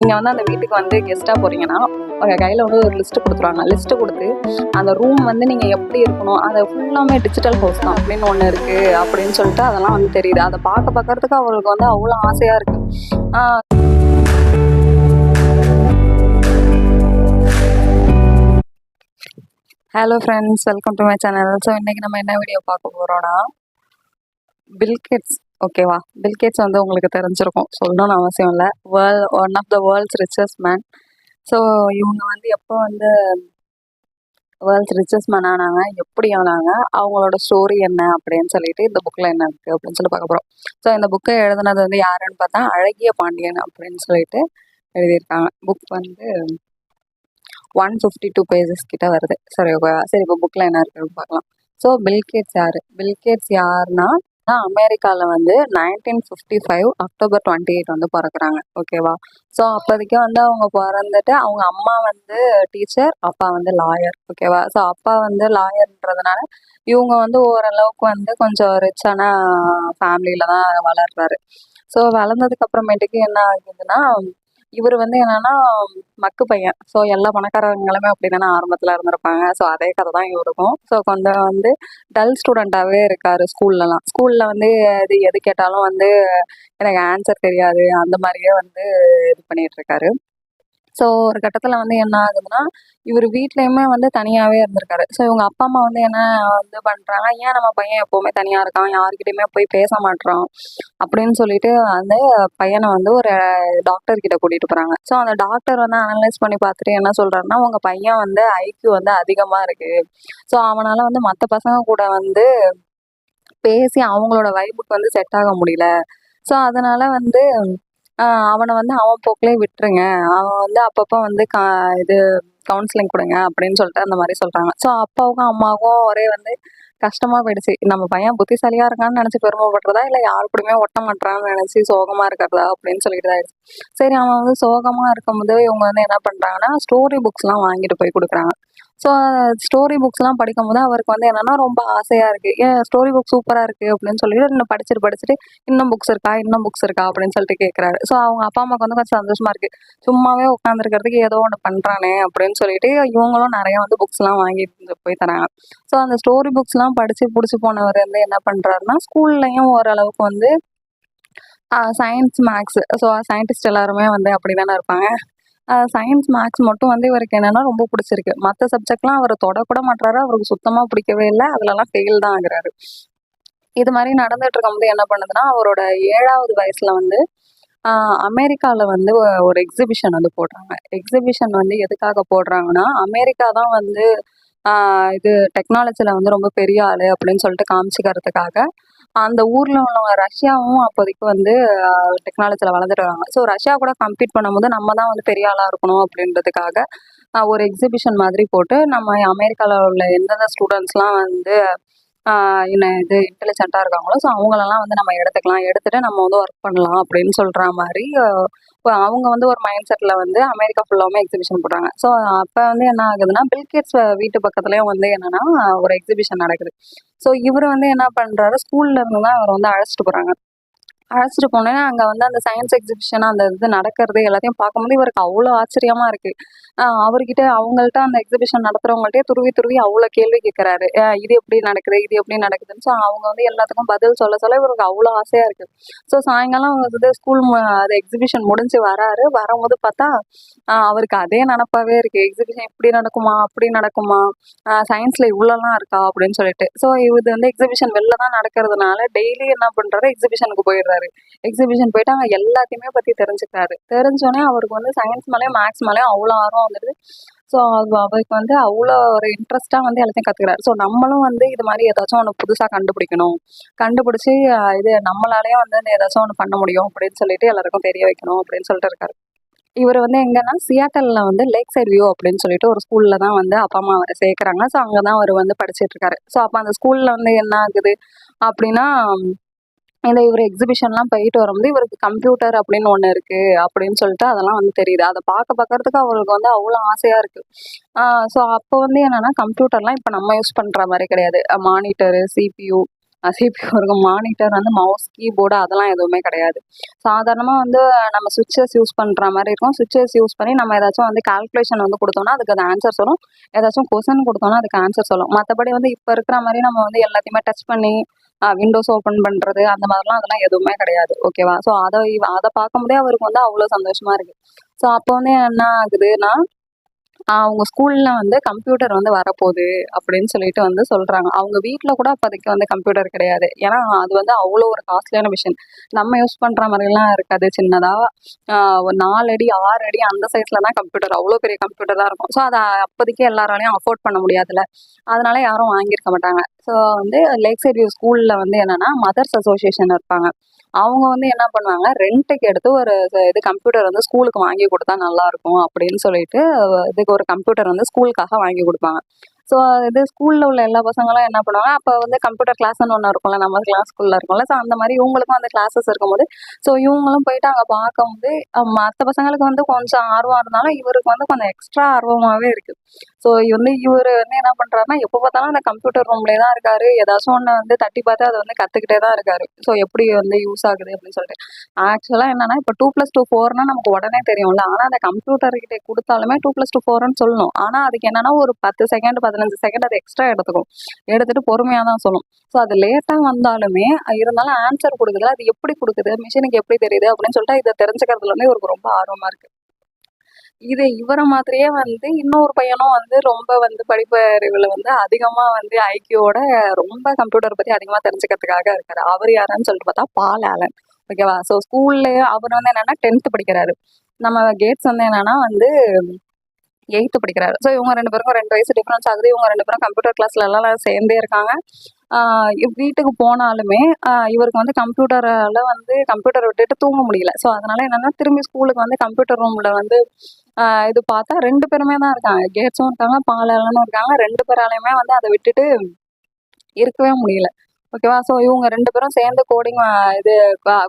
நீங்க வந்து அந்த வீட்டுக்கு வந்து கெஸ்ட்டா போறீங்கன்னா, உங்க கையில வந்து ஒரு லிஸ்ட் குடுத்துருவாங்க. லிஸ்ட் குடுத்து, அந்த ரூம் வந்து நீங்க எப்படி இருக்கணும், அது ஃபுல்லாமே டிஜிட்டல் ஹவுஸ் தான் அப்படின்னு ஒண்ணு இருக்கு அப்படின்னு சொல்லிட்டு அதெல்லாம் வந்து தெரியுது. அத பார்க்கறதுக்கு அவங்களுக்கு வந்து அவ்வளோ ஆசையா இருக்கு. Ah hello friends, welcome to my channel. So இன்னைக்கு நம்ம என்ன வீடியோ பார்க்க போறோம்னா, பில்கேட்ஸ் ஓகேவா? பில்கேட்ஸ் வந்து உங்களுக்கு தெரிஞ்சிருக்கும். சொல்லணும்னு அவசியம் இல்ல. One of the world's richest man. So இவங்க வந்து எப்போ வந்து வேர்ல்ட்ஸ் ரிச்சஸ்ட் மேன் ஆனாங்க, எப்படி ஆனாங்க, அவங்களோட ஸ்டோரி என்ன அப்படின்னு சொல்லிட்டு இந்த புக்கில் என்ன இருக்குது அப்படின்னு சொல்லி பார்க்க போகிறோம். ஸோ இந்த புக்கை எழுதுனது வந்து யாருன்னு பார்த்தா அழகிய பாண்டியன் அப்படின்னு சொல்லிட்டு எழுதியிருக்காங்க. புக் வந்து 152 பேஜஸ் கிட்ட வருது. சரி ஓகேவா? சரி இப்போ புக்கில் என்ன இருக்குன்னு பார்க்கலாம். ஸோ பில்கேட்ஸ் யாரு? பில்கேட்ஸ் யாருன்னா அமெரிக்காவில் வந்து 1955 அக்டோபர் 28 வந்து பிறக்குறாங்க. ஓகேவா? ஸோ அப்போதைக்கு வந்து அவங்க பிறந்துட்டு அவங்க அம்மா வந்து டீச்சர், அப்பா வந்து லாயர். ஓகேவா? ஸோ அப்பா வந்து லாயர்ன்றதுனால இவங்க வந்து ஓரளவுக்கு வந்து கொஞ்சம் ரிச்சான ஃபேமிலியில தான் வளர்றாரு. ஸோ வளர்ந்ததுக்கு அப்புறமேட்டுக்கு என்ன ஆகுதுன்னா, இவர் வந்து என்னன்னா மக்கு பையன். ஸோ எல்லா பணக்காரங்களுமே அப்படி தானே ஆரம்பத்தில் இருந்திருப்பாங்க. ஸோ அதே கதை தான் இவருக்கும். ஸோ கொஞ்சம் வந்து டல் ஸ்டூடெண்ட்டாகவே இருக்காரு ஸ்கூல்லலாம். ஸ்கூலில் வந்து எது கேட்டாலும் வந்து எனக்கு ஆன்சர் தெரியாது அந்த மாதிரியே வந்து இது பண்ணிட்டு இருக்காரு. ஸோ ஒரு கட்டத்தில் வந்து என்ன ஆகுதுன்னா, இவர் வீட்லயுமே வந்து தனியாவே இருந்திருக்காரு. ஸோ இவங்க அப்பா, அம்மா வந்து என்ன வந்து பண்றாங்க, "ஏன் நம்ம பையன் எப்பவுமே தனியா இருக்கான், யார்கிட்டயுமே போய் பேச மாட்றான்" அப்படின்னு சொல்லிட்டு அந்த பையனை வந்து ஒரு டாக்டர் கிட்ட கூட்டிட்டு போறாங்க. ஸோ அந்த டாக்டர் வந்து அனலைஸ் பண்ணி பார்த்துட்டு என்ன சொல்றாருன்னா, "உங்க பையன் வந்து ஐக்யூ வந்து அதிகமா இருக்கு. ஸோ அவனால வந்து மத்த பசங்க கூட வந்து பேசி அவங்களோட வைபுக்கு வந்து செட் ஆக முடியல. ஸோ அதனால வந்து அவன வந்து அவன் போக்குலயே விட்டுருங்க. அவன் வந்து அப்பப்போ வந்து இது கவுன்சிலிங் குடுங்க" அப்படின்னு சொல்லிட்டு அந்த மாரி சொல்றாங்க. ஸோ அப்பாவுக்கும், அம்மாவுக்கும் ஒரே வந்து கஷ்டமா போயிடுச்சு. நம்ம பையன் புத்திசாலியா இருக்கான்னு நெனச்சு பெருமைப்படுறதா, இல்ல யார் கூடயுமே ஒட்ட மாட்றான்னு நெனச்சு சோகமா இருக்கிறதா அப்படின்னு சொல்லிட்டு தான் ஆயிடுச்சு. சரி அவன் வந்து சோகமா இருக்கும்போது இவங்க வந்து என்ன பண்றாங்கன்னா, ஸ்டோரி புக்ஸ்லாம் வாங்கிட்டு போய் குடுக்குறாங்க. ஸோ ஸ்டோரி புக்ஸ்லாம் படிக்கும்போது அவருக்கு வந்து என்னன்னா ரொம்ப ஆசையா இருக்கு. "ஏன் ஸ்டோரி புக் சூப்பரா இருக்கு" அப்படின்னு சொல்லிட்டு இன்னும் படிச்சுட்டு "இன்னும் புக்ஸ் இருக்கா? இன்னும் புக்ஸ் இருக்கா?" அப்படின்னு சொல்லிட்டு கேட்குறாரு. ஸோ அவங்க அப்பா, அம்மாவுக்கு வந்து கொஞ்சம் சந்தோஷமா இருக்கு. சும்மாவே உட்காந்துருக்கிறதுக்கு ஏதோ ஒண்ணு பண்றானே அப்படின்னு சொல்லிட்டு இவங்களும் நெறைய வந்து புக்ஸ்லாம் வாங்கிட்டு போய் தராங்க. ஸோ அந்த ஸ்டோரி புக்ஸ்லாம் படிச்சு புடிச்சு போனவர் வந்து என்ன பண்றாருன்னா, ஸ்கூல்லயும் ஓரளவுக்கு வந்து சயின்ஸ், மேத்ஸ் ஸோ சயின்டிஸ்ட் எல்லாருமே வந்து அப்படிதானே இருப்பாங்க. சயின்ஸ், மேத்ஸ் மட்டும் வந்து இவருக்கு என்னன்னா ரொம்ப புடிச்சிருக்கு. மத்த சப்ஜெக்ட்லாம் அவரு தொடக்கூட மாட்றாரு. அவருக்கு சுத்தமா பிடிக்கவே இல்ல. அதுலலாம் ஃபெயில் தான் ஆகுறாரு. இது மாரி நடந்துட்டு இருக்கும்போது என்ன பண்ணுதுன்னா, அவரோட 7வது வயசுல வந்து அ அமெரிக்கால வந்து ஒரு எக்ஸிபிஷன் வந்து போடுறாங்க. எக்ஸிபிஷன் வந்து எதுக்காக போடுறாங்கன்னா, அமெரிக்கா தான் வந்து ஆ இது டெக்னாலஜில வந்து ரொம்ப பெரிய ஆளு அப்படின்னு சொல்லிட்டு காமிச்சுக்கிறதுக்காக, அந்த ஊர்ல உள்ளவங்க ரஷ்யாவும் அப்போதைக்கு வந்து டெக்னாலஜில வளர்ந்துட்டு வராங்க. ஸோ ரஷ்யா கூட கம்பீட் பண்ணும்போது நம்ம தான் வந்து பெரிய ஆளா இருக்கணும் அப்படின்றதுக்காக, ஒரு எக்ஸிபிஷன் மாதிரி போட்டு நம்ம அமெரிக்கால உள்ள எந்தெந்த ஸ்டூடண்ட்ஸ்லாம் வந்து ஆ என்ன இது இன்டெலிஜென்ட்டா இருக்காங்களோ, ஸோ அவங்களலாம் வந்து நம்ம எடுத்துக்கலாம். எடுத்துட்டு நம்ம வந்து ஒர்க் பண்ணலாம் அப்படின்னு சொல்ற மாரி, அவங்க வந்து ஒரு மைண்ட் செட்ல வந்து அமெரிக்கா ஃபுல்லாவுமே எக்ஸிபிஷன் போடுறாங்க. ஸோ அப்ப வந்து என்ன ஆகுதுன்னா, பில்கேட்ஸ் வீட்டு பக்கத்துலயும் வந்து என்னன்னா, ஒரு எக்ஸிபிஷன் நடக்குது. ஸோ இவரு வந்து என்ன பண்றாரு, ஸ்கூல்ல இருந்து தான் இவர வந்து அழைச்சிட்டு போறாங்க. அழைச்சிட்டு போனேன். அங்க வந்து அந்த சயன்ஸ் எக்ஸிபிஷன் அந்த இது நடக்கிறது எல்லாத்தையும் பார்க்கும்போது இவருக்கு அவ்ளோ ஆச்சரியமா இருக்கு. அவர்கிட்ட அவங்கள்ட்ட அந்த எக்ஸிபிஷன் நடத்துறவங்கள்ட்டயே துருவி துருவி அவ்ளோ கேள்வி கேட்கறாரு. இது எப்படி நடக்குது? இது எப்படி நடக்குதுன்னு. ஸோ அவங்க வந்து எல்லாத்துக்கும் பதில் சொல்ல சொல்ல இவருக்கு அவ்ளோ ஆசையா இருக்கு. ஸோ சாயங்காலம் வந்து ஸ்கூல் அது எக்ஸிபிஷன் முடிஞ்சு வராரு. வரும்போது பார்த்தா, அவருக்கு அதே நெனப்பாவே இருக்கு. எக்ஸிபிஷன் இப்படி நடக்குமா? அப்படி நடக்குமா? சயின்ஸ்ல இவ்வளோலாம் இருக்கா? அப்படின்னு சொல்லிட்டு. ஸோ இது வந்து எக்ஸிபிஷன் வெளில தான் நடக்கிறதுனால டெய்லி என்ன பண்றாரு, எக்ஸிபிஷனுக்கு போயிடுறாரு. எக்ஸிபிஷன் போயிட்டு அங்க எல்லாத்தையுமே பத்தி தெரிஞ்சுக்கிறாரு. தெரிஞ்சோனே அவருக்கு வந்து சயின்ஸ் மேலயும், மேத்ஸ் மேலயும் அவ்ளோ ஆர்வம் வந்துடுது. ஸோ அவருக்கு வந்து அவ்ளோ ஒரு இன்ட்ரெஸ்ட்டா வந்து எல்லாத்தையும் கத்துக்கிறாரு. ஸோ நம்மளும் வந்து இது மாரி ஏதாச்சும் ஒண்ணு புதுசா கண்டுபிடிக்கணும். கண்டுபிடிச்சு இது நம்மளாலயும் வந்து ஏதாச்சும் ஒண்ணு பண்ண முடியும் அப்படின்னு சொல்லிட்டு எல்லாருக்கும் தெரிய வைக்கணும் அப்படின்னு சொல்லிட்டு இருக்காரு. இவரு வந்து எங்கன்னா, சியாட்டல்ல வந்து லேக் சைட் வியூ அப்படின்னு சொல்லிட்டு ஒரு ஸ்கூல்ல தான் வந்து அப்பா, அம்மா அவர சேர்க்குறாங்க. ஸோ அங்க தான் அவரு வந்து படிச்சுட்டு இருக்காரு. ஸோ அப்ப அந்த ஸ்கூல்ல வந்து என்ன ஆகுது அப்படின்னா, இந்த இவரு எக்ஸிபிஷன்லாம் போயிட்டு வரும்போது, இவருக்கு கம்ப்யூட்டர் அப்படின்னு ஒண்ணு இருக்கு அப்படின்னு சொல்லிட்டு அதெல்லாம் வந்து தெரியுது. அத பார்க்கறதுக்கு அவருக்கு வந்து அவ்ளோ ஆசையா இருக்கு. ஆ ஸோ அப்போ வந்து என்னன்னா, கம்ப்யூட்டர்லாம் இப்ப நம்ம யூஸ் பண்ற மாரி கிடையாது. மானிட்டரு, சிபியு சிபியூ இருக்கும், மானிட்டர் வந்து மவுஸ், கீபோர்டு அதெல்லாம் எதுவுமே கிடையாது. சாதாரணமாக வந்து நம்ம சுவிட்சஸ் யூஸ் பண்ணுற மாதிரி இருக்கும். சுவிட்சஸ் யூஸ் பண்ணி நம்ம ஏதாச்சும் வந்து கால்குலேஷன் வந்து கொடுத்தோம்னா அதுக்கு அது ஆன்சர் சொல்லும். ஏதாச்சும் கொஸ்டின் கொடுத்தோம்னா அதுக்கு ஆன்சர் சொல்லும். மற்றபடி வந்து இப்போ இருக்கிற மாதிரி நம்ம வந்து எல்லாத்தையுமே டச் பண்ணி விண்டோஸ் ஓப்பன் பண்ணுறது அந்த மாதிரிலாம் அதெல்லாம் எதுவுமே கிடையாது. ஓகேவா? ஸோ அதை பார்க்கும்போதே அவருக்கு வந்து அவ்வளோ சந்தோஷமா இருக்கு. ஸோ அப்போ வந்து என்ன ஆகுதுன்னா, அவங்க ஸ்கூல்ல வந்து கம்ப்யூட்டர் வந்து வரப்போகுது அப்படின்னு சொல்லிட்டு வந்து சொல்றாங்க. அவங்க வீட்ல கூட அப்போதைக்கு வந்து கம்ப்யூட்டர் கிடையாது. ஏன்னா அது வந்து அவ்வளோ ஒரு காஸ்ட்லியான மிஷின். நம்ம யூஸ் பண்ற மாதிரிலாம் இருக்காது. சின்னதா ஒரு 4 அடி 6 அடி அந்த சைஸ்ல தான் கம்ப்யூட்டர். அவ்வளோ பெரிய கம்ப்யூட்டர் தான் இருக்கும். ஸோ அதை அப்போதைக்கு எல்லாராலையும் அஃபோர்ட் பண்ண முடியாதுல்ல. அதனால யாரும் வாங்கியிருக்க மாட்டாங்க. ஸோ வந்து லேக் சைட் வியூ ஸ்கூல்ல வந்து என்னன்னா மதர்ஸ் அசோசியேஷன் இருப்பாங்க. அவங்க வந்து என்ன பண்ணுவாங்க, ரெண்ட்டுக்கு எடுத்து ஒரு இது கம்ப்யூட்டர் வந்து ஸ்கூலுக்கு வாங்கி கொடுத்தா நல்லா இருக்கும் அப்படின்னு சொல்லிட்டு இதுக்கு ஒரு கம்ப்யூட்டர் வந்து ஸ்கூலுக்காக வாங்கி கொடுப்பாங்க. ஸோ இது ஸ்கூல்ல உள்ள எல்லா பசங்களும் என்ன பண்ணுவாங்க, அப்போ வந்து கம்ப்யூட்டர் கிளாஸ்ன்னு ஒன்று இருக்கும்ல, நம்ம கிளாஸ் ஸ்கூல்ல இருக்கும்ல. ஸோ அந்த மாதிரி இவங்களுக்கும் அந்த கிளாஸஸ் இருக்கும்போது, ஸோ இவங்களும் போயிட்டு அங்கே பார்க்கும்போது மற்ற பசங்களுக்கு வந்து கொஞ்சம் ஆர்வம் இருந்தாலும் இவருக்கு வந்து கொஞ்சம் எக்ஸ்ட்ரா ஆர்வமாகவே இருக்கு. ஸோ வந்து இவர் வந்து என்ன பண்ணுறாருன்னா, எப்போ பார்த்தாலும் அந்த கம்ப்யூட்டர் ரூம்லேயே தான் இருக்காரு. ஏதாச்சும் ஒன்று வந்து தட்டி பார்த்து அதை வந்து கற்றுக்கிட்டே தான் இருக்காரு. ஸோ எப்படி வந்து யூஸ் ஆகுது அப்படின்னு சொல்லிட்டு. ஆக்சுவலாக என்னன்னா, இப்போ 2+2 4னா நமக்கு உடனே தெரியும்ல. ஆனால் அந்த கம்ப்யூட்டர் கிட்ட கொடுத்தாலுமே 2+2 4ன்னு சொல்லணும். ஆனால் அதுக்கு என்னன்னா ஒரு 10 செகண்ட் 15 செகண்ட் அது எக்ஸ்ட்ரா எடுத்துக்கும். எடுத்துட்டு பொறுமையாக தான் சொல்லும். ஸோ அது லேட்டாக வந்தாலுமே இருந்தாலும் ஆன்சர் கொடுக்குது. அது எப்படி கொடுக்குது, மிஷினுக்கு எப்படி தெரியுது அப்படின்னு சொல்லிட்டு இதை தெரிஞ்சுக்கிறதுல வந்து இவருக்கு ரொம்ப ஆர்வமா இருக்கு. இவர மாதிரியே வந்து இன்னொரு பையனும் வந்து ரொம்ப வந்து படிப்பறிவுல வந்து அதிகமா வந்து ஐக்யூவோட ரொம்ப கம்ப்யூட்டர் பத்தி அதிகமா தெரிஞ்சுக்கிறதுக்காக இருக்காரு. அவர் யாருன்னு சொல்லிட்டு பார்த்தா பால் ஆலன். ஓகேவா? ஸோ ஸ்கூல்லயே அவர் வந்து என்னன்னா 10th படிக்கிறாரு. நம்ம கேட்ஸ் வந்து என்னன்னா வந்து 8th படிக்கிறாரு. ஸோ இவங்க 2 பேருக்கும் 2 வயசு டிஃபரன்ஸ் ஆகுது. இவங்க 2 பேரும் கம்ப்யூட்டர் கிளாஸ்ல எல்லாம் சேர்ந்தே இருக்காங்க. வீட்டுக்கு போனாலுமே இவருக்கு வந்து கம்ப்யூட்டரை விட்டுட்டு தூங்க முடியல. ஸோ அதனால என்னன்னா திரும்பி ஸ்கூலுக்கு வந்து கம்ப்யூட்டர் ரூம்ல வந்து இது பார்த்தா 2 பேருமே தான் இருக்காங்க. கேட்ஸும் இருக்காங்க, பாலாளனும் இருக்காங்க. 2 பேராலையுமே வந்து அதை விட்டுட்டு இருக்கவே முடியல. ஓகேவா? ஸோ இவங்க 2 பேரும் சேர்ந்து இது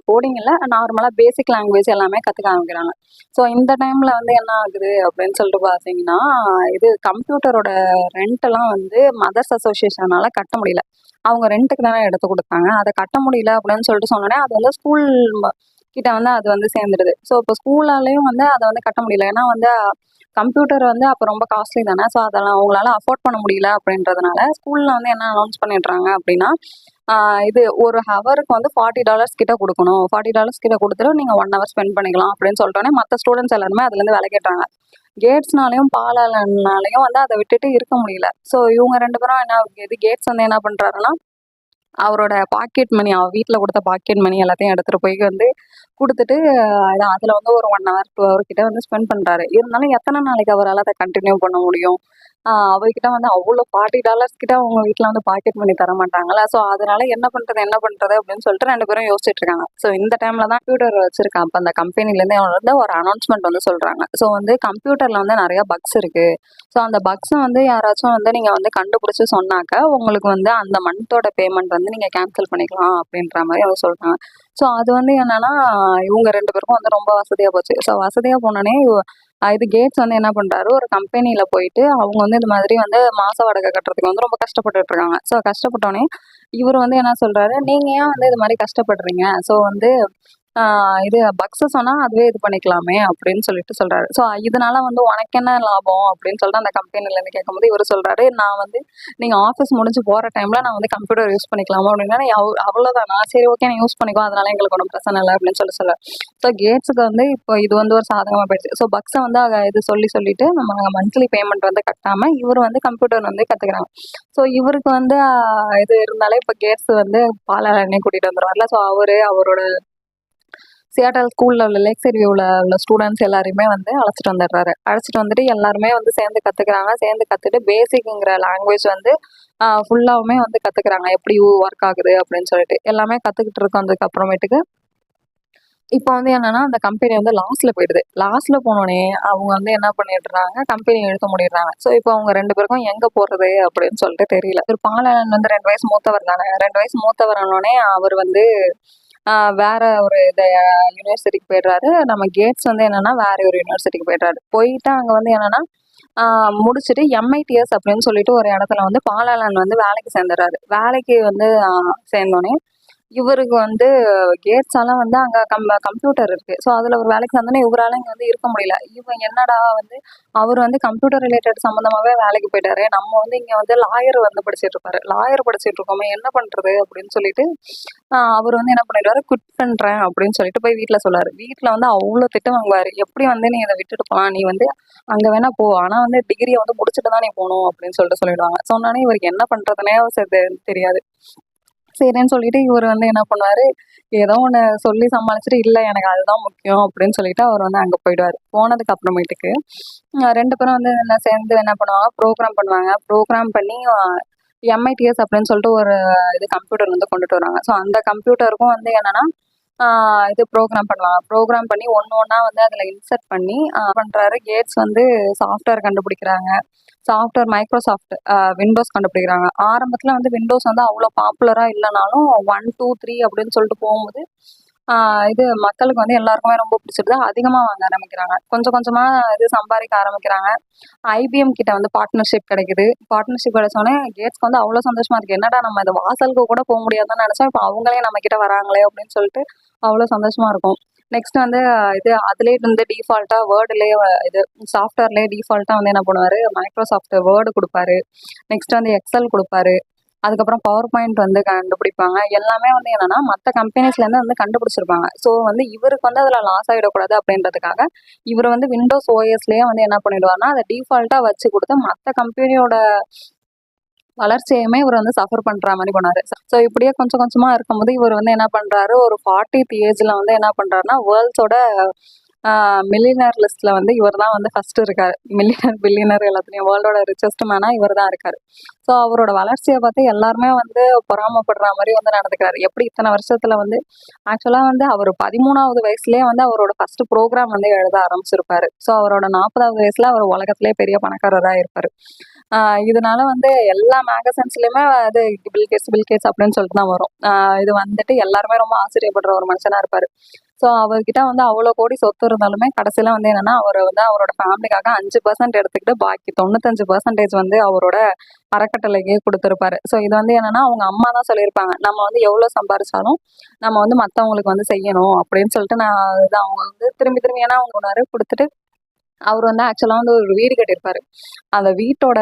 கோடிங் இல்ல, நார்மலா பேசிக் லாங்குவேஜ் எல்லாமே கத்துக்க ஆரம்பிக்கிறாங்க. ஸோ இந்த டைம்ல வந்து என்ன ஆகுது அப்படின்னு சொல்லிட்டு பார்த்தீங்கன்னா, இது கம்ப்யூட்டரோட ரென்ட்டெல்லாம் வந்து மதர்ஸ் அசோசியேஷனால கட்ட முடியல. அவங்க ரென்ட்டுக்கு தானே எடுத்து குடுத்தாங்க. அத கட்ட முடியல அப்படின்னு சொல்லிட்டு சொன்னோனே, அது வந்து ஸ்கூல் கிட்ட வந்து அது வந்து சேர்ந்துடுது. ஸோ இப்போ ஸ்கூலாலயும் வந்து அத வந்து கட்ட முடியல. ஏன்னா வந்து கம்ப்யூட்டர் வந்து அப்போ ரொம்ப காஸ்ட்லி தானே. ஸோ அதெல்லாம் அவங்களால அஃபோர்ட் பண்ண முடியல அப்படின்றதுனால, ஸ்கூல்ல வந்து என்ன அனௌன்ஸ் பண்ணிடுறாங்க அப்படின்னா, இது ஒரு ஹவருக்கு வந்து $40 கிட்ட குடுக்கணும். $40 கிட்ட குடுத்துட்டு நீங்க 1 ஹவர் ஸ்பெண்ட் பண்ணிக்கலாம் அப்படின்னு சொல்லிட்டோனே, மத்த ஸ்டூடண்ட்ஸ் எல்லாருமே அதுலேருந்து விலகிடுறாங்க. கேட்ஸ்னாலயும், பாலாலனாலயும் வந்து அத விட்டுட்டு இருக்க முடியல. ஸோ இவங்க 2 பேரும் கேட்ஸ் வந்து என்ன பண்றாருன்னா, அவரோட பாக்கெட் மணி, அவர் வீட்ல குடுத்த பாக்கெட் மணி எல்லாத்தையும் எடுத்துட்டு போய் வந்து குடுத்துட்டு, அதுல வந்து ஒரு 1 ஹவர், 2 ஹவர் கிட்ட வந்து ஸ்பெண்ட் பண்றாரு. இருந்தாலும் எத்தன நாளைக்கு அவரால அத கன்டின்யூ பண்ண முடியும்? அவர்கிட்ட வந்து அவ்ளோ $40 கிட்ட அவங்க வீட்ல வந்து பாக்கெட் மணி தரமாட்டாங்கல்ல. ஸோ அதனால என்ன பண்றது அப்படின்னு சொல்லிட்டு 2 பேரும் யோசிச்சுட்டு இருக்காங்க. ஸோ இந்த டைம்ல தான் கம்ப்யூட்டர் வச்சிருக்கான். அப்ப அந்த கம்பெனிலேருந்து வந்து ஒரு அனௌன்ஸ்மென்ட் வந்து சொல்றாங்க. ஸோ வந்து கம்ப்யூட்டர்ல வந்து நெறைய பக்ஸ் இருக்கு. ஸோ அந்த பக்ஸ வந்து யாராச்சும் வந்து நீங்க வந்து கண்டுபிடிச்சு சொன்னாக்க, உங்களுக்கு வந்து அந்த மந்த்தோட பேமெண்ட் வந்து நீங்க கேன்சல் பண்ணிக்கலாம் அப்படின்ற மாரி அவங்க சொல்றாங்க. ஸோ அது வந்து என்னன்னா, இவங்க 2 பேருக்கும் வந்து ரொம்ப வசதியா போச்சு. ஸோ வசதியா போனோனே, இது கேட்ஸ் வந்து என்ன பண்றாரு, ஒரு கம்பெனில போயிட்டு அவங்க வந்து இந்த மாதிரி வந்து மாச வாடகை கட்டுறதுக்கு வந்து ரொம்ப கஷ்டப்பட்டுட்டு இருக்காங்க. ஸோ கஷ்டப்பட்டோனே, இவரு வந்து என்ன சொல்றாரு, "நீங்க ஏன் வந்து இது மாரி கஷ்டப்படுறீங்க? ஸோ வந்து இது பக்ஸ சொன்னா அதுவே இது பண்ணிக்கலாமே" அப்படின்னு சொல்லிட்டு சொல்றாரு. ஸோ இதனால வந்து "உனக்கு என்ன லாபம்?" அப்படின்னு சொல்லிட்டு அந்த கம்பெனிலேருந்து கேட்கும்போது, இவரு சொல்றாரு, "நான் வந்து நீங்க ஆஃபீஸ் முடிஞ்சு போற டைம்ல நான் வந்து கம்ப்யூட்டர் யூஸ் பண்ணிக்கலாமா?" அப்படின்னா, அவ்வளோதானா? சரி ஓகே நீ யூஸ் பண்ணிக்கோ. அதனால எங்களுக்கு ஒண்ணும் பிரச்சனை இல்ல அப்படின்னு சொல்றாரு. ஸோ கேட்ஸுக்கு வந்து இப்போ இது வந்து ஒரு சாதகமா போயிடுச்சு. ஸோ பக்ஸ வந்து இது சொல்லிட்டு நம்ம மந்த்லி பேமெண்ட் வந்து கட்டாம இவரு வந்து கம்ப்யூட்டர் வந்து கத்துக்கிறாங்க. ஸோ இவருக்கு வந்து இது இருந்தாலே இப்போ கேட்ஸ் வந்து பாலாலனையும் கூட்டிட்டு வந்துருவார்ல. ஸோ அவரோட சியாட்டல் ஸ்கூல்ல உள்ள லேக் சைட் வியூல உள்ள ஸ்டூடெண்ட்ஸ் எல்லாரையுமே வந்து அழைச்சிட்டு வந்துடுறாரு. அழைச்சிட்டு வந்துட்டு எல்லாருமே வந்து சேர்ந்து கத்துக்கிறாங்க. சேர்ந்து கத்துட்டு பேசிக்ங்கிற லாங்குவேஜ் வந்து ஃபுல்லாவுமே வந்து கத்துக்கிறாங்க. எப்படி ஒர்க் ஆகுது அப்படின்னு சொல்லிட்டு. எல்லாமே கத்துக்கிட்டு இருக்கதுக்கு அப்புறமேட்டுக்கு இப்போ வந்து என்னன்னா, அந்த கம்பெனி வந்து லாஸ்ல போயிடுது. லாஸ்ல போனோனே, அவங்க வந்து என்ன பண்ணிடுறாங்க, கம்பெனி இழுத்து மூடிடுறாங்க. ஸோ இப்போ அவங்க 2 பேருக்கும் எங்க போறது அப்படின்னு சொல்லிட்டு தெரியல. ஒரு பாலன் வந்து 2 வயசு மூத்தவர் தானே. 2 வயசு மூத்தவர் ஆனோனே, அவர் வந்து வேற ஒரு யூனிவர்சிட்டிக்கு போயிடுறாரு. நம்ம கேட்ஸ் வந்து என்னன்னா வேற ஒரு யூனிவர்சிட்டிக்கு போயிடுறாரு. போயிட்டு அங்க வந்து என்னன்னா முடிச்சுட்டு எம்ஐடிஎஸ் அப்படின்னு சொல்லிட்டு ஒரு இடத்துல வந்து பாலாளன் வந்து வேலைக்கு சேர்ந்துடுறாரு. வேலைக்கு வந்து சேர்ந்தோடனே இவருக்கு வந்து கேட்ஸால வந்து அங்க கம்ப்யூட்டர் இருக்கு. ஸோ அதுல ஒரு வேலைக்கு வந்தோடனே இவரால இங்க வந்து இருக்க முடியல. இவன் என்னடா வந்து அவர் வந்து கம்ப்யூட்டர் ரிலேட்டட் சம்மந்தமாவே வேலைக்கு போயிட்டாரு. நம்ம வந்து இங்க வந்து லாயர் வந்து படிச்சுட்டு இருப்பாரு. லாயர் படிச்சுட்டு இருக்கோமே என்ன பண்றது அப்படின்னு சொல்லிட்டு அவர் வந்து என்ன பண்ணிடுவாரு, குவிட் பண்றேன் அப்படின்னு சொல்லிட்டு போய் வீட்டுல சொல்லாரு. வீட்டுல வந்து அவ்வளவு திட்டம் வாங்குவாரு. எப்படி வந்து நீ இதை விட்டுட்டு போலாம், நீ வந்து அங்க வேணா போ, ஆனா வந்து டிகிரியை வந்து முடிச்சுட்டு தான் நீ போகணும் அப்படின்னு சொல்லிட்டு சொல்லிடுவாங்க. சொன்னானே இவருக்கு என்ன பண்றதுனே தெரியாது. சரின்னு சொல்லிட்டு இவர் வந்து என்ன பண்ணுவாரு, ஏதோ ஒண்ணு சொல்லி சமாளிச்சுட்டு, இல்ல எனக்கு அதுதான் முக்கியம் அப்படின்னு சொல்லிட்டு அவர் வந்து அங்க போயிடுவாரு. போனதுக்கு அப்புறமேட்டுக்கு 2 பேரும் வந்து என்ன சேர்ந்து என்ன பண்ணுவாங்க, ப்ரோகிராம் பண்ணுவாங்க. ப்ரோகிராம் பண்ணி எம்ஐடிஎஸ் அப்படின்னு சொல்லிட்டு ஒரு இது கம்ப்யூட்டர் வந்து கொண்டுட்டு வராங்க. ஸோ அந்த கம்ப்யூட்டருக்கும் வந்து என்னன்னா இது ப்ரோகிராம் பண்ணுவாங்க. ப்ரோகிராம் பண்ணி ஒண்ணு ஒண்ணா வந்து அதுல இன்சர்ட் பண்ணி பண்றாரு. கேட்ஸ் வந்து சாஃப்ட்வேர் கண்டுபிடிக்கிறாங்க. சாஃப்ட்வேர் மைக்ரோசாஃப்ட் விண்டோஸ் கண்டுபிடிக்கிறாங்க. ஆரம்பத்துல வந்து விண்டோஸ் வந்து அவ்வளோ பாப்புலரா இல்லைனாலும் 1, 2, 3 அப்படின்னு சொல்லிட்டு போகும்போது இது மக்களுக்கு வந்து எல்லாருக்குமே ரொம்ப பிடிச்சிருது. அதிகமா வாங்க ஆரம்பிக்கிறாங்க. கொஞ்சம் கொஞ்சமா இது சம்பாதிக்க ஆரம்பிக்கிறாங்க. ஐபிஎம் கிட்ட வந்து பார்ட்னர்ஷிப் கிடைக்குது. பார்ட்னர்ஷிப் கிடைச்சோடனே கேட்ஸ்க்கு வந்து அவ்வளோ சந்தோஷமா இருக்கு. என்னடா நம்ம இந்த வாசலுக்கு கூட போக முடியாதுன்னு நினைச்சோம், இப்போ அவங்களே நம்ம கிட்ட வராங்களே அப்படின்னு சொல்லிட்டு அவ்வளோ சந்தோஷமா இருக்கும். நெக்ஸ்ட் வந்து இது அதுலேயே இருந்து டிஃபால்ட்டா வேர்டுலேயே இது சாஃப்ட்வேர்லேயே டிஃபால்ட்டா வந்து என்ன பண்ணுவாரு, மைக்ரோசாஃப்ட் வேர்டு கொடுப்பாரு. நெக்ஸ்ட் வந்து எக்ஸல் கொடுப்பாரு. அதுக்கப்புறம் பவர் பாயிண்ட் வந்து கண்டுபிடிப்பாங்க. எல்லாமே வந்து என்னன்னா மற்ற கம்பெனிஸ்லேருந்து வந்து கண்டுபிடிச்சிருப்பாங்க. ஸோ வந்து இவருக்கு வந்து அதில் லாஸ் ஆகிடக்கூடாது அப்படின்றதுக்காக இவர் வந்து விண்டோஸ் ஓஎஸ்லேயே வந்து என்ன பண்ணிடுவாருன்னா அதை டிஃபால்ட்டாக வச்சு கொடுத்து மற்ற கம்பெனியோட வளர்ச்சியுமே இவர் வந்து சஃபர் பண்ற மாதிரி பண்ணாரு. ஸோ இப்படியே கொஞ்சம் கொஞ்சமா இருக்கும்போது இவர் வந்து என்ன பண்றாரு, ஒரு 40th ஏஜ்ல வந்து என்ன பண்றாருன்னா வேர்ல்ட்ஸோட மில்லியனர் லிஸ்ட்ல வந்து இவர் தான் வந்து ஃபர்ஸ்ட் இருக்காரு. மில்லியனர் பில்லியனர் எல்லாத்துலயும் வேர்ல்டோட ரிச்சஸ்ட் மேனா இவர் தான் இருக்காரு. ஸோ அவரோட வளர்ச்சியை பார்த்து எல்லாருமே வந்து பொறாமப்படுற மாதிரி வந்து நடந்துக்கிறாரு. எப்படி இத்தனை வருஷத்துல வந்து ஆக்சுவலா வந்து அவர் 13வது வயசுலயே வந்து அவரோட ஃபர்ஸ்ட் ப்ரோக்ராம் வந்து எழுத ஆரம்பிச்சிருப்பாரு. ஸோ அவரோட 40வது வயசுல அவர் உலகத்திலேயே பெரிய பணக்காரரா இருப்பாரு. இதனால வந்து எல்லா மேகசின்ஸ்லயுமே அது பில்கேட்ஸ் அப்படின்னு சொல்லிட்டு தான் வரும். இது வந்துட்டு எல்லாருமே ரொம்ப ஆச்சரியப்படுற ஒரு மனுஷனா இருப்பாரு. ஸோ அவர்கிட்ட வந்து அவ்வளோ கோடி சொத்து இருந்தாலுமே கடைசியில வந்து என்னன்னா அவர் வந்து அவரோட ஃபேமிலிக்காக 5% எடுத்துக்கிட்டு பாக்கி 95% வந்து அவரோட அறக்கட்டளைக்கே கொடுத்துருப்பாரு. ஸோ இது வந்து என்னன்னா அவங்க அம்மா தான் சொல்லியிருப்பாங்க, நம்ம வந்து எவ்வளோ சம்பாரிச்சாலும் நம்ம வந்து மற்றவங்களுக்கு வந்து செய்யணும் அப்படின்னு சொல்லிட்டு நான் இது அவங்க வந்து திரும்பி திரும்பி ஏன்னா அவங்க நிறைய கொடுத்துட்டு அவர் வந்து ஆக்சுவலா வந்து ஒரு வீடு கட்டியிருப்பாரு. அந்த வீட்டோட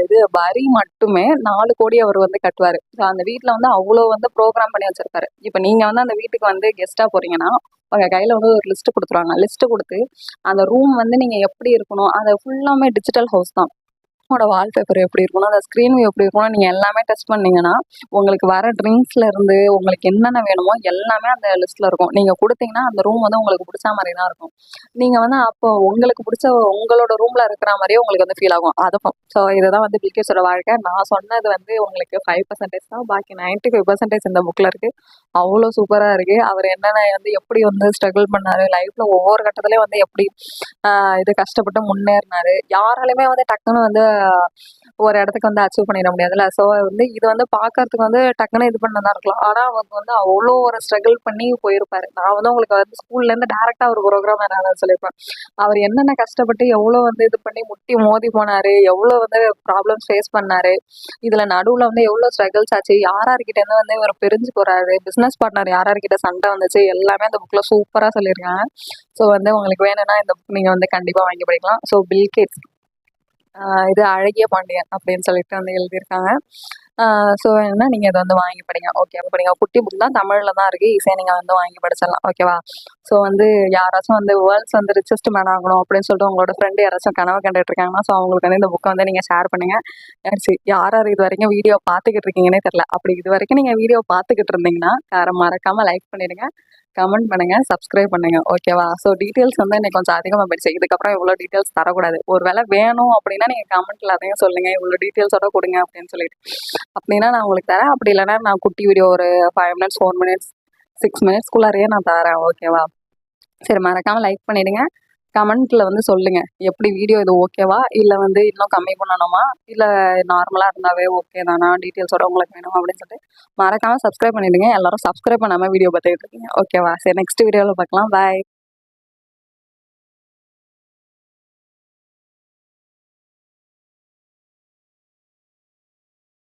இது வரி மட்டுமே 4 கோடி அவர் வந்து கட்டுவாரு. ஸோ அந்த வீட்ல வந்து அவ்வளோ வந்து ப்ரோகிராம் பண்ணி வச்சிருப்பாரு. இப்போ நீங்க வந்து அந்த வீட்டுக்கு வந்து கெஸ்ட்டா போறீங்கன்னா, உங்க கையில வந்து ஒரு லிஸ்ட் குடுத்துருவாங்க. லிஸ்ட் குடுத்து, அந்த ரூம் வந்து நீங்க எப்படி இருக்கணும், அது ஃபுல்லாமே டிஜிட்டல் ஹவுஸ் தான். ஓட வால்பேப்பர் எப்படி இருக்கணும், அந்த ஸ்க்ரீன் வியூ எப்படி இருக்கணும், நீங்க எல்லாமே டச் பண்ணீங்கன்னா, உங்களுக்கு வர ட்ரிங்க்ஸ்ல இருந்து உங்களுக்கு என்னென்ன வேணுமோ எல்லாமே அந்த லிஸ்ட்ல இருக்கும். நீங்க குடுத்தீங்கன்னா, அந்த ரூம் வந்து உங்களுக்கு புடிச்ச மாரி தான் இருக்கும். நீங்க வந்து அப்போ உங்களுக்கு புடிச்ச உங்களோட ரூம்ல இருக்கிற மாரியே உங்களுக்கு வந்து ஃபீல் ஆகும். அதுக்கும். ஸோ இதுதான் வந்து பில்கேட்ஸோட வாழ்க்கை. நான் சொன்னது வந்து உங்களுக்கு 5% தான். பாக்கி 95% இந்த புக்ல இருக்கு. அவ்வளோ சூப்பரா இருக்கு. அவர் என்னென்ன வந்து எப்படி வந்து ஸ்ட்ரகிள் பண்ணாரு, லைஃப்ல ஒவ்வொரு கட்டத்திலயும் வந்து எப்படி இது கஷ்டப்பட்டு முன்னேறினாரு. யாராலுமே வந்து டக்குன்னு வந்து ஒரு இடத்துக்கு வந்து அச்சீவ் பண்ணிட முடியாதுல்ல. ஸோ வந்து இது வந்து பார்க்கறதுக்கு வந்து டக்குன்னு இது பண்ணதா இருக்கலாம். ஆனா அவங்க வந்து அவ்வளோ ஒரு ஸ்ட்ரகிள் பண்ணி போயிருப்பாரு. நான் வந்து உங்களுக்கு வந்து ஸ்கூல்ல இருந்து டைரக்டா ஒரு ப்ரோக்ராம் நான் சொல்லியிருப்பேன். அவர் என்னென்ன கஷ்டப்பட்டு எவ்வளோ வந்து இது பண்ணி முட்டி மோதி போனாரு, எவ்வளோ வந்து ப்ராப்ளம்ஸ் ஃபேஸ் பண்ணாரு, இதுல நடுவுல வந்து எவ்வளோ ஸ்ட்ரகிள்ஸ் ஆச்சு, யார்கிட்ட இருந்து வந்து இவர் பிரிஞ்சு போறாரு, பிசினஸ் பார்ட்னர் யார்கிட்ட சண்டை வந்துச்சு, எல்லாமே அந்த புக்ல சூப்பரா சொல்லியிருக்காங்க. ஸோ வந்து உங்களுக்கு வேணும்னா இந்த புக் நீங்க வந்து கண்டிப்பா வாங்கி படிக்கலாம். ஸோ பில்கேட்ஸ் இது அழகிய பாண்டியன் அப்படின்னு சொல்லிட்டு வந்து எழுதியிருக்காங்க. ஸோ என்ன நீங்க இதை வந்து வாங்கி படிங்க. ஓகே படிங்க. குட்டி புக் தான், தமிழ்ல தான் இருக்கு. ஈஸியா நீங்க வந்து வாங்கி படிச்சிடலாம். ஓகேவா? ஸோ வந்து யாராச்சும் வந்து வேர்ல்ட்ஸ் வந்து ரிச்சஸ்ட் மேன் ஆகணும் அப்படின்னு சொல்லிட்டு உங்களோட ஃப்ரெண்டு யாராச்சும் கனவு கண்டுட்டு இருக்காங்கன்னா, ஸோ அவங்களுக்கு வந்து இந்த புக்கை வந்து நீங்க ஷேர் பண்ணுங்க. சரி, யார் யார் இது வரைக்கும் வீடியோ பார்த்துக்கிட்டு இருக்கீங்கன்னே தெரியல. அப்படி இது வரைக்கும் நீங்க வீடியோ பார்த்துக்கிட்டு இருந்தீங்கன்னா மறக்காம லைக் பண்ணிடுங்க, கமெண்ட் பண்ணுங்க, சப்ஸ்கிரைப் பண்ணுங்க. ஓகேவா? ஸோ டீட்டெயில்ஸ் வந்து இன்னைக்கு கொஞ்சம் அதிகமாக போயிடுச்சு. இதுக்கப்புறம் இவ்வளோ டீட்டெயில்ஸ் தரக்கூடாது. ஒரு வேளை வேணும் அப்படின்னா நீங்க கமெண்ட்ல அதையும் சொல்லுங்க, இவ்வளோ டீட்டெயில்ஸோட கொடுங்க அப்படின்னு சொல்லிட்டு. அப்படின்னா நான் உங்களுக்கு தரேன். அப்படி இல்லைன்னா நான் குட்டி வீடியோ ஒரு 5 மினிட்ஸ், 4 மினிட்ஸ், 6 மினிட்ஸ்குள்ளாரையே நான் தரேன். ஓகேவா? சரி, மறக்காம லைக் பண்ணிடுங்க, கமெண்ட்ல வந்து சொல்லுங்க. எப்படி வீடியோ இது ஓகேவா? இல்ல வந்து இன்னும் கம்மி பண்ணணுமா? இல்ல நார்மலா இருந்தாவே ஓகே தானா? டீட்டெயில்ஸோட உங்களுக்கு வேணும் அப்படின்னு சொல்லிட்டு மறக்காம சப்ஸ்கிரைப் பண்ணிடுங்க. எல்லாரும் சப்ஸ்கிரைப் பண்ணாம வீடியோ பார்த்துக்கிட்டு இருக்கீங்க. ஓகேவா? சரி நெக்ஸ்ட் வீடியோல பார்க்கலாம். பாய்.